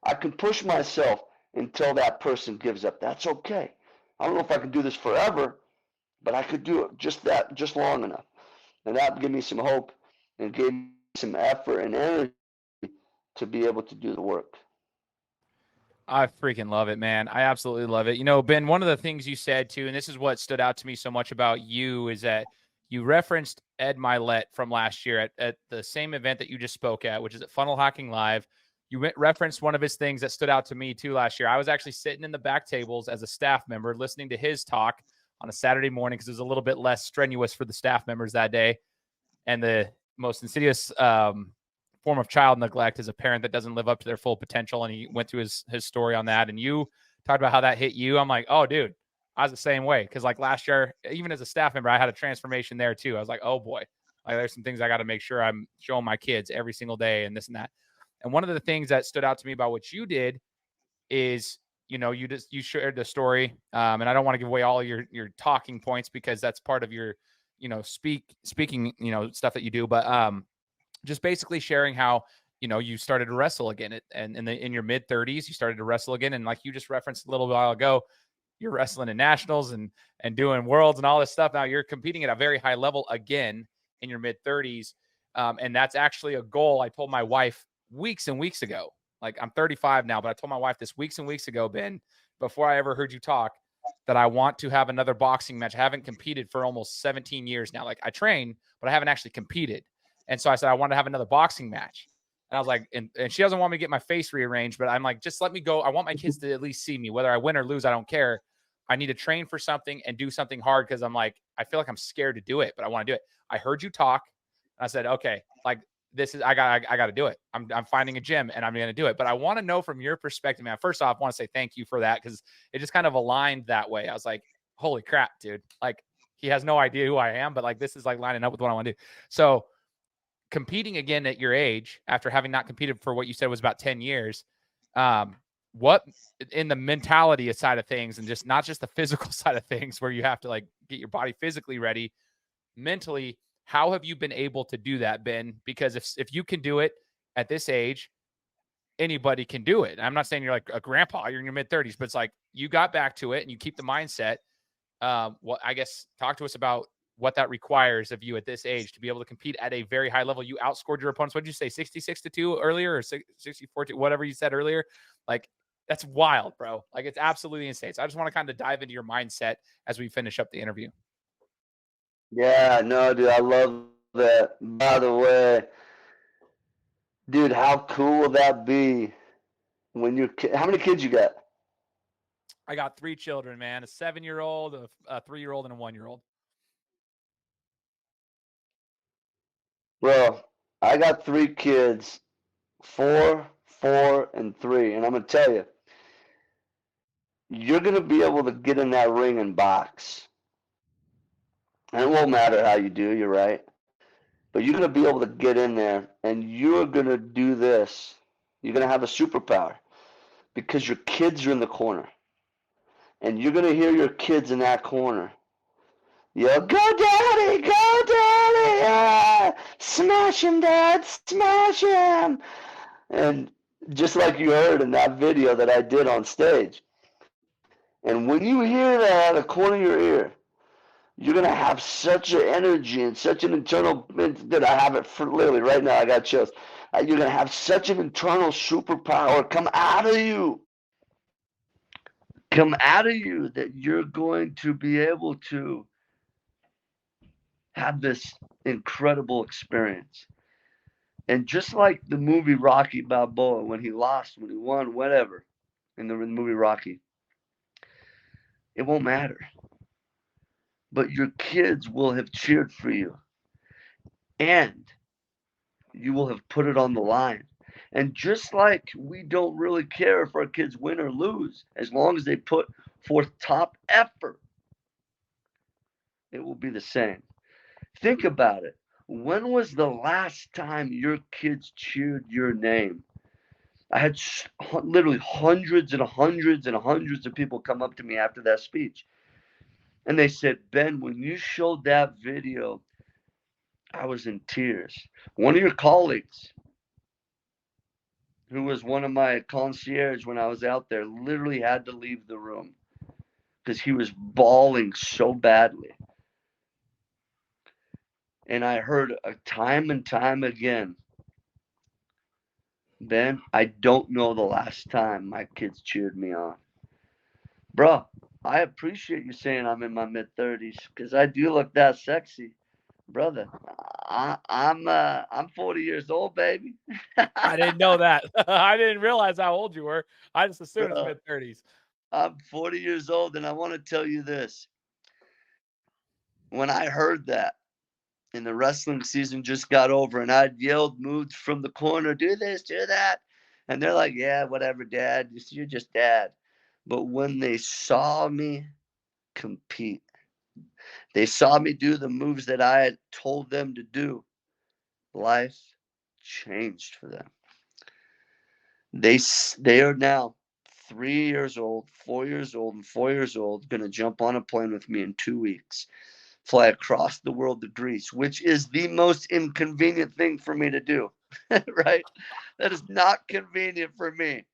I can push myself until that person gives up. That's okay. I don't know if I can do this forever, but I could do it just long enough. And that gave me some hope and gave me some effort and energy to be able to do the work. I freaking love it, man. I absolutely love it. Ben, one of the things you said too, and this is what stood out to me so much about you, is that you referenced Ed Milet from last year at the same event that you just spoke at, which is at Funnel Hacking Live. You referenced one of his things that stood out to me too last year. I was actually sitting in the back tables as a staff member listening to his talk on a Saturday morning because it was a little bit less strenuous for the staff members that day. And the most insidious form of child neglect is a parent that doesn't live up to their full potential. And he went through his story on that. And you talked about how that hit you. I'm like, oh, dude, I was the same way. Cause like last year, even as a staff member, I had a transformation there too. I was like, oh boy, like there's some things I got to make sure I'm showing my kids every single day and this and that. And one of the things that stood out to me about what you did is, you shared the story. And I don't want to give away all your talking points because that's part of your, speaking, stuff that you do. But just basically sharing how, you started to wrestle again and in your mid 30s, you started to wrestle again. And like you just referenced a little while ago, you're wrestling in nationals and doing worlds and all this stuff. Now you're competing at a very high level again in your mid 30s. And that's actually a goal I told my wife weeks and weeks ago. Like I'm 35 now, but I told my wife this weeks and weeks ago, Ben, before I ever heard you talk, that I want to have another boxing match. I haven't competed for almost 17 years now. Like I train, but I haven't actually competed. And so I said, I want to have another boxing match. And I was like, and she doesn't want me to get my face rearranged, but I'm like, just let me go. I want my kids to at least see me, whether I win or lose. I don't care. I need to train for something and do something hard. Cause I'm like, I feel like I'm scared to do it, but I want to do it. I heard you talk. And I said, okay, like this is, I got to do it. I'm finding a gym and I'm going to do it. But I want to know from your perspective, man. First off, I want to say thank you for that. Cause it just kind of aligned that way. I was like, holy crap, dude. Like he has no idea who I am, but like, this is like lining up with what I want to do. So competing again at your age after having not competed for what you said was about 10 years, what in the mentality side of things and just not just the physical side of things where you have to like get your body physically ready, mentally, how have you been able to do that, Ben? Because if you can do it at this age, anybody can do it. I'm not saying you're like a grandpa, you're in your mid 30s, but it's like you got back to it and you keep the mindset. Well, I guess talk to us about what that requires of you at this age to be able to compete at a very high level. You outscored your opponents. What did you say, 66-2 earlier or 64-2, whatever you said earlier? Like, that's wild, bro. Like, it's absolutely insane. So I just want to kind of dive into your mindset as we finish up the interview. Yeah, no, dude, I love that. By the way, dude, how cool will that be when how many kids you got? I got 3 children, man, a 7-year-old, a 3-year-old, and a 1-year-old. Bro, I got 3 kids, 4, 4, and 3. And I'm going to tell you, you're going to be able to get in that ring and box. And it won't matter how you do, you're right. But you're going to be able to get in there and you're going to do this. You're going to have a superpower because your kids are in the corner. And you're going to hear your kids in that corner yell, "Go daddy, go daddy, ah, smash him, dad, smash him." And just like you heard in that video that I did on stage. And when you hear that out of the corner of your ear, you're going to have such an energy and such an internal, that I have it for literally right now, I got chills. You're going to have such an internal superpower come out of you that you're going to be able to have this incredible experience. And just like the movie Rocky Balboa, when he lost, when he won, whatever, in the movie Rocky, it won't matter. But your kids will have cheered for you. And you will have put it on the line. And just like we don't really care if our kids win or lose, as long as they put forth top effort, it will be the same. Think about it. When was the last time your kids cheered your name? I had literally hundreds and hundreds and hundreds of people come up to me after that speech. And they said, "Ben, when you showed that video, I was in tears." One of your colleagues, who was one of my concierge when I was out there, literally had to leave the room because he was bawling so badly. And I heard time and time again, "Ben, I don't know the last time my kids cheered me on." Bro, I appreciate you saying I'm in my mid-30s because I do look that sexy. Brother, I'm 40 years old, baby. I didn't know that. I didn't realize how old you were. I just assumed it's mid-30s. I'm 40 years old, and I want to tell you this. When I heard that, and the wrestling season just got over, and I'd yelled, moved from the corner, "Do this, do that." And they're like, "Yeah, whatever, dad. You're just dad." But when they saw me compete. They saw me do the moves that I had told them to do. Life changed for them. They are now 3 years old, 4 years old, and 4 years old, going to jump on a plane with me in 2 weeks, fly across the world to Greece, which is the most inconvenient thing for me to do, right? That is not convenient for me.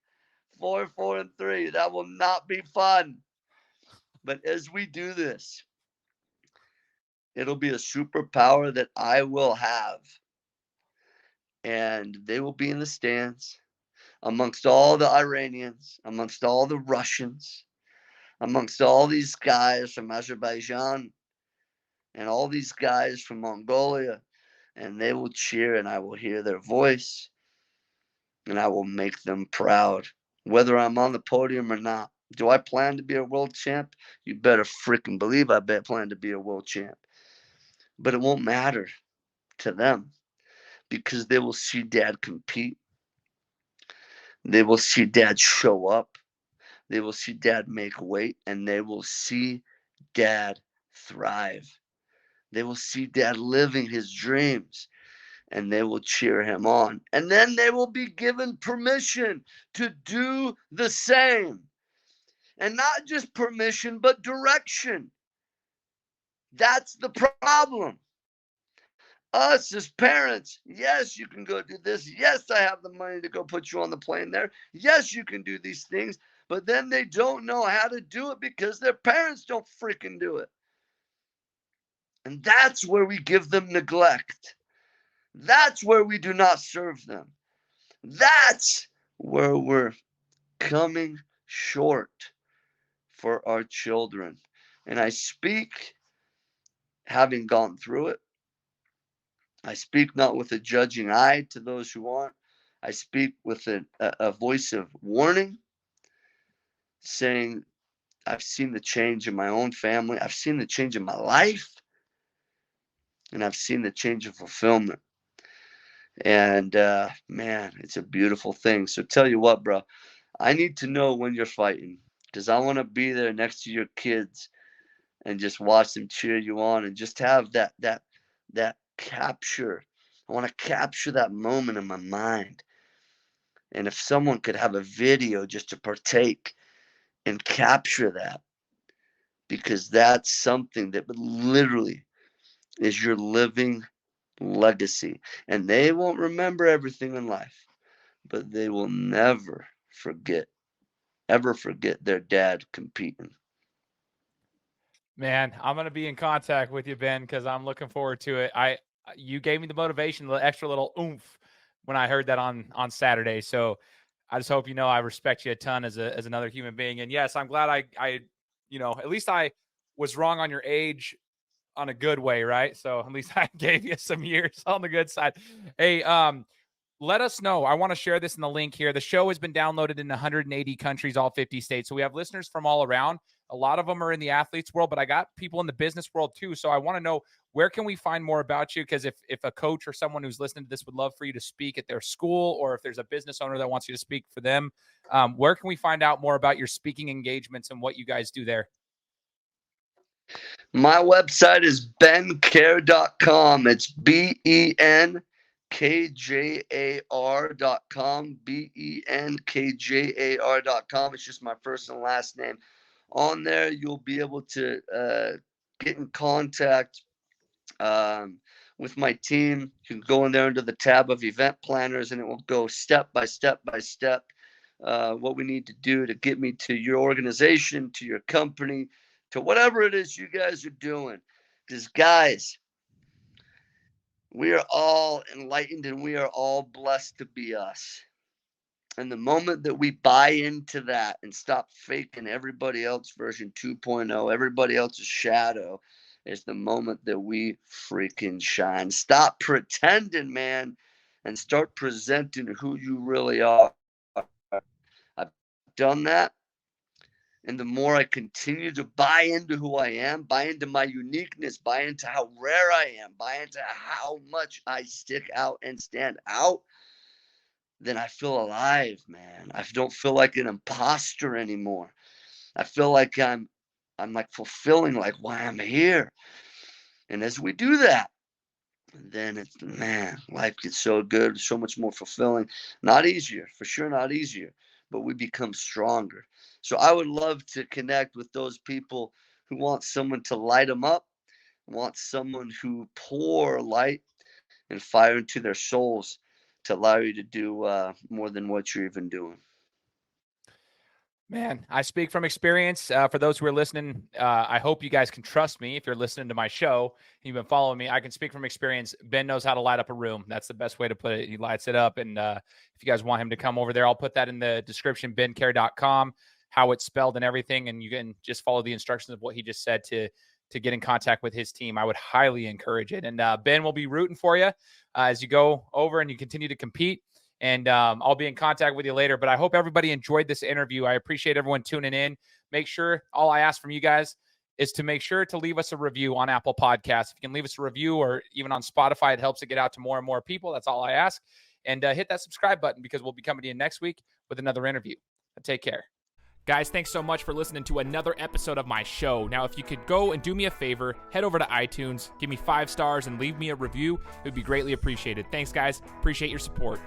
4, 4, and 3, that will not be fun. But as we do this, it'll be a superpower that I will have. And they will be in the stands amongst all the Iranians, amongst all the Russians, amongst all these guys from Azerbaijan and all these guys from Mongolia. And they will cheer, and I will hear their voice, and I will make them proud, whether I'm on the podium or not. Do I plan to be a world champ? You better freaking believe I plan to be a world champ. But it won't matter to them because they will see Dad compete. They will see Dad show up. They will see Dad make weight, and they will see Dad thrive. They will see Dad living his dreams, and they will cheer him on. And then they will be given permission to do the same. And not just permission, but direction. That's the problem. Us as parents, yes, you can go do this. Yes, I have the money to go put you on the plane there. Yes, you can do these things. But then they don't know how to do it because their parents don't freaking do it. And that's where we give them neglect. That's where we do not serve them. That's where we're coming short for our children. And I speak having gone through it. I speak not with a judging eye to those who aren't. I speak with a voice of warning, saying, I've seen the change in my own family. I've seen the change in my life. And I've seen the change of fulfillment. And man, it's a beautiful thing. So tell you what, bro, I need to know when you're fighting, because I want to be there next to your kids and just watch them cheer you on and just have that capture. I want to capture that moment in my mind. And if someone could have a video just to partake and capture that, because that's something that literally is your living legacy. And they won't remember everything in life, but they will never ever forget their dad competing. Man, I'm going to be in contact with you, Ben, because I'm looking forward to it. You gave me the motivation, the extra little oomph when I heard that on Saturday. So I just hope you know I respect you a ton as another human being. And yes, I'm glad I at least I was wrong on your age on a good way, right? So at least I gave you some years on the good side. Hey, let us know. I want to share this in the link here. The show has been downloaded in 180 countries, all 50 states. So we have listeners from all around. A lot of them are in the athletes world, but I got people in the business world too. So I want to know, where can we find more about you? Because if a coach or someone who's listening to this would love for you to speak at their school, or if there's a business owner that wants you to speak for them, where can we find out more about your speaking engagements and what you guys do there? My website is benkjar.com. It's benkjar.com. benkjar.com. It's just my first and last name. On there, you'll be able to get in contact with my team. You can go in there under the tab of event planners, and it will go step by step by step what we need to do to get me to your organization, to your company, to whatever it is you guys are doing. Because, guys, we are all enlightened and we are all blessed to be us. And the moment that we buy into that and stop faking everybody else version 2.0, everybody else's shadow, is the moment that we freaking shine. Stop pretending, man, and start presenting who you really are. I've done that. And the more I continue to buy into who I am, buy into my uniqueness, buy into how rare I am, buy into how much I stick out and stand out, then I feel alive, man. I don't feel like an imposter anymore. I feel like I'm I'm like fulfilling, like why I'm here. And as we do that, then it's, man, life gets so good, so much more fulfilling. Not easier, for sure, not easier, but we become stronger. So I would love to connect with those people who want someone to light them up, want someone who pour light and fire into their souls to allow you to do more than what you're even doing. Man, I speak from experience. For those who are listening, I hope you guys can trust me. If you're listening to my show, you've been following me, I can speak from experience. Ben knows how to light up a room. That's the best way to put it. He lights it up. And if you guys want him to come over there, I'll put that in the description, benkjar.com, how it's spelled and everything. And you can just follow the instructions of what he just said to get in contact with his team. I would highly encourage it. And Ben will be rooting for you as you go over and you continue to compete. And I'll be in contact with you later. But I hope everybody enjoyed this interview. I appreciate everyone tuning in. Make sure, all I ask from you guys is to make sure to leave us a review on Apple Podcasts. If you can leave us a review or even on Spotify, it helps it get out to more and more people. That's all I ask. And hit that subscribe button because we'll be coming to you next week with another interview. Take care. Guys, thanks so much for listening to another episode of my show. Now, if you could go and do me a favor, head over to iTunes, give me 5 stars, and leave me a review. It would be greatly appreciated. Thanks, guys. Appreciate your support.